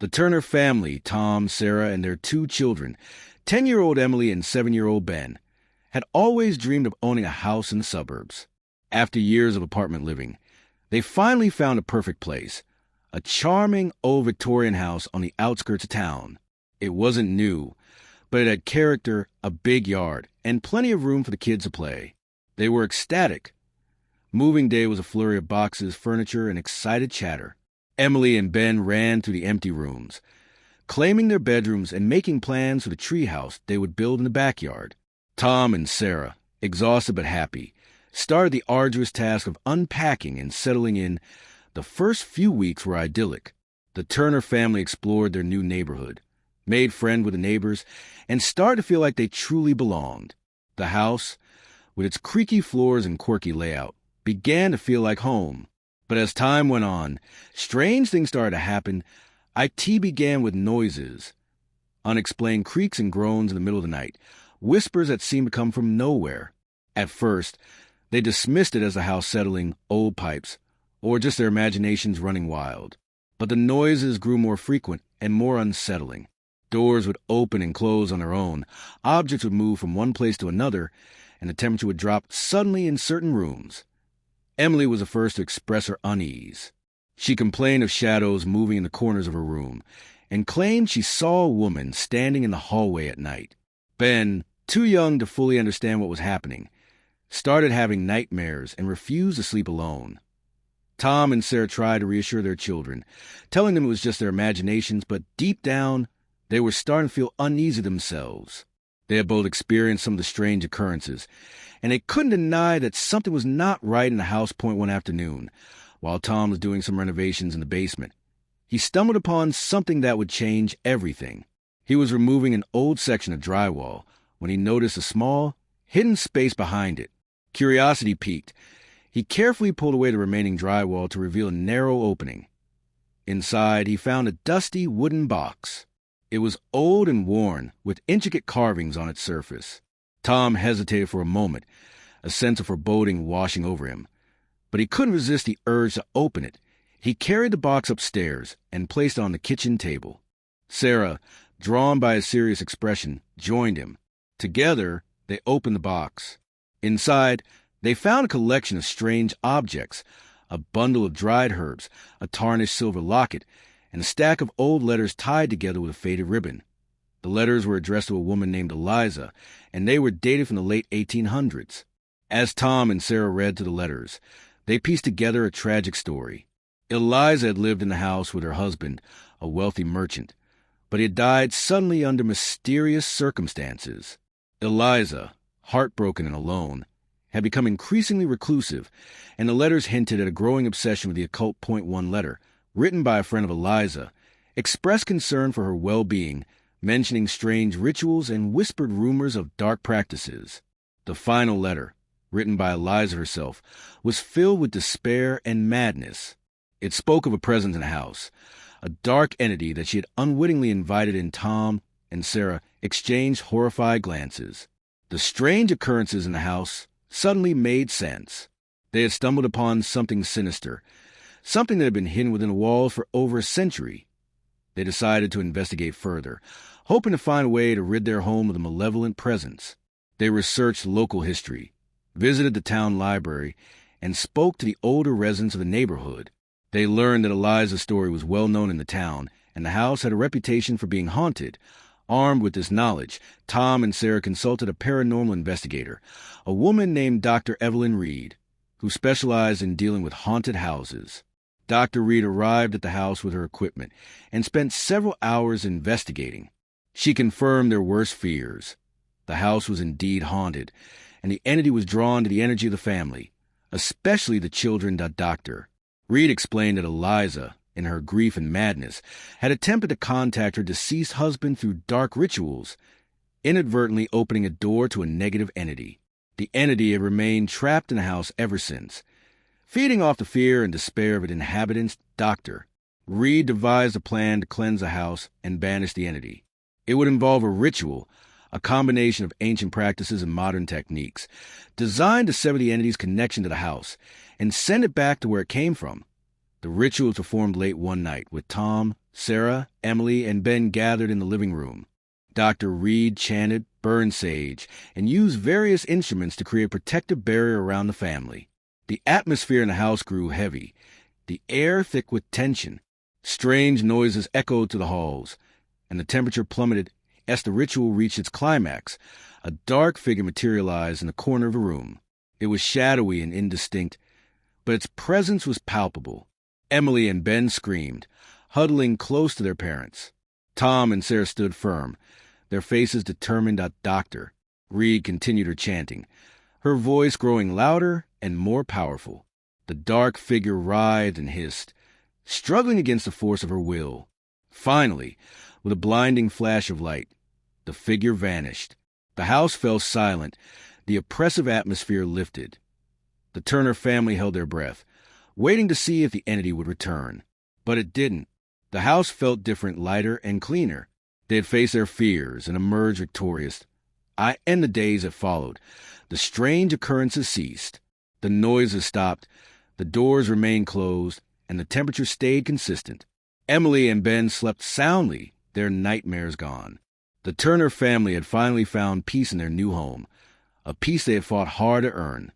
The Turner family, Tom, Sarah, and their two children, 10-year-old Emily and 7-year-old Ben, had always dreamed of owning a house in the suburbs. After years of apartment living, they finally found a perfect place, a charming old Victorian house on the outskirts of town. It wasn't new, but it had character, a big yard, and plenty of room for the kids to play. They were ecstatic. Moving day was a flurry of boxes, furniture, and excited chatter. Emily and Ben ran through the empty rooms, claiming their bedrooms and making plans for the treehouse they would build in the backyard. Tom and Sarah, exhausted but happy, started the arduous task of unpacking and settling in. The first few weeks were idyllic. The Turner family explored their new neighborhood, made friends with the neighbors, and started to feel like they truly belonged. The house, with its creaky floors and quirky layout, began to feel like home. But as time went on, strange things started to happen. IT began with noises, unexplained creaks and groans in the middle of the night, whispers that seemed to come from nowhere. At first, they dismissed it as the house settling, old pipes, or just their imaginations running wild. But the noises grew more frequent and more unsettling. Doors would open and close on their own, objects would move from one place to another, and the temperature would drop suddenly in certain rooms. Emily was the first to express her unease. She complained of shadows moving in the corners of her room, and claimed she saw a woman standing in the hallway at night. Ben, too young to fully understand what was happening, started having nightmares and refused to sleep alone. Tom and Sarah tried to reassure their children, telling them it was just their imaginations, but deep down, they were starting to feel uneasy themselves. They had both experienced some of the strange occurrences, and they couldn't deny that something was not right in the house point one afternoon, while Tom was doing some renovations in the basement. He stumbled upon something that would change everything. He was removing an old section of drywall when he noticed a small, hidden space behind it. Curiosity piqued. He carefully pulled away the remaining drywall to reveal a narrow opening. Inside, he found a dusty wooden box. It was old and worn, with intricate carvings on its surface. Tom hesitated for a moment, a sense of foreboding washing over him. But he couldn't resist the urge to open it. He carried the box upstairs and placed it on the kitchen table. Sarah, drawn by his serious expression, joined him. Together, they opened the box. Inside, they found a collection of strange objects, a bundle of dried herbs, a tarnished silver locket, and a stack of old letters tied together with a faded ribbon. The letters were addressed to a woman named Eliza, and they were dated from the late 1800s. As Tom and Sarah read through the letters, they pieced together a tragic story. Eliza had lived in the house with her husband, a wealthy merchant, but he had died suddenly under mysterious circumstances. Eliza, heartbroken and alone, had become increasingly reclusive, and the letters hinted at a growing obsession with the occult point one letter, written by a friend of Eliza, expressed concern for her well-being, mentioning strange rituals and whispered rumors of dark practices. The final letter, written by Eliza herself, was filled with despair and madness. It spoke of a presence in the house, a dark entity that she had unwittingly invited in. Tom and Sarah exchanged horrified glances. The strange occurrences in the house suddenly made sense. They had stumbled upon something sinister, something that had been hidden within the walls for over a century. They decided to investigate further, hoping to find a way to rid their home of the malevolent presence. They researched local history, visited the town library, and spoke to the older residents of the neighborhood. They learned that Eliza's story was well known in the town, and the house had a reputation for being haunted. Armed with this knowledge, Tom and Sarah consulted a paranormal investigator, a woman named Dr. Evelyn Reed, who specialized in dealing with haunted houses. Dr. Reed arrived at the house with her equipment and spent several hours investigating. She confirmed their worst fears. The house was indeed haunted, and the entity was drawn to the energy of the family, especially the children. Doctor Reed explained that Eliza, in her grief and madness, had attempted to contact her deceased husband through dark rituals, inadvertently opening a door to a negative entity. The entity had remained trapped in the house ever since. Feeding off the fear and despair of its inhabitants, Dr. Reed devised a plan to cleanse the house and banish the entity. It would involve a ritual, a combination of ancient practices and modern techniques, designed to sever the entity's connection to the house and send it back to where it came from. The ritual was performed late one night, with Tom, Sarah, Emily, and Ben gathered in the living room. Dr. Reed chanted, burned sage, and used various instruments to create a protective barrier around the family. The atmosphere in the house grew heavy, the air thick with tension. Strange noises echoed to the halls, and the temperature plummeted as the ritual reached its climax. A dark figure materialized in the corner of a room. It was shadowy and indistinct, but its presence was palpable. Emily and Ben screamed, huddling close to their parents. Tom and Sarah stood firm, their faces determined. Doctor Reed continued her chanting, her voice growing louder and more powerful. The dark figure writhed and hissed, struggling against the force of her will. Finally, with a blinding flash of light, the figure vanished. The house fell silent. The oppressive atmosphere lifted. The Turner family held their breath, waiting to see if the entity would return. But it didn't. The house felt different, lighter, and cleaner. They had faced their fears and emerged victorious. In the days that followed, the strange occurrences ceased. The noises stopped, the doors remained closed, and the temperature stayed consistent. Emily and Ben slept soundly, their nightmares gone. The Turner family had finally found peace in their new home, a peace they had fought hard to earn.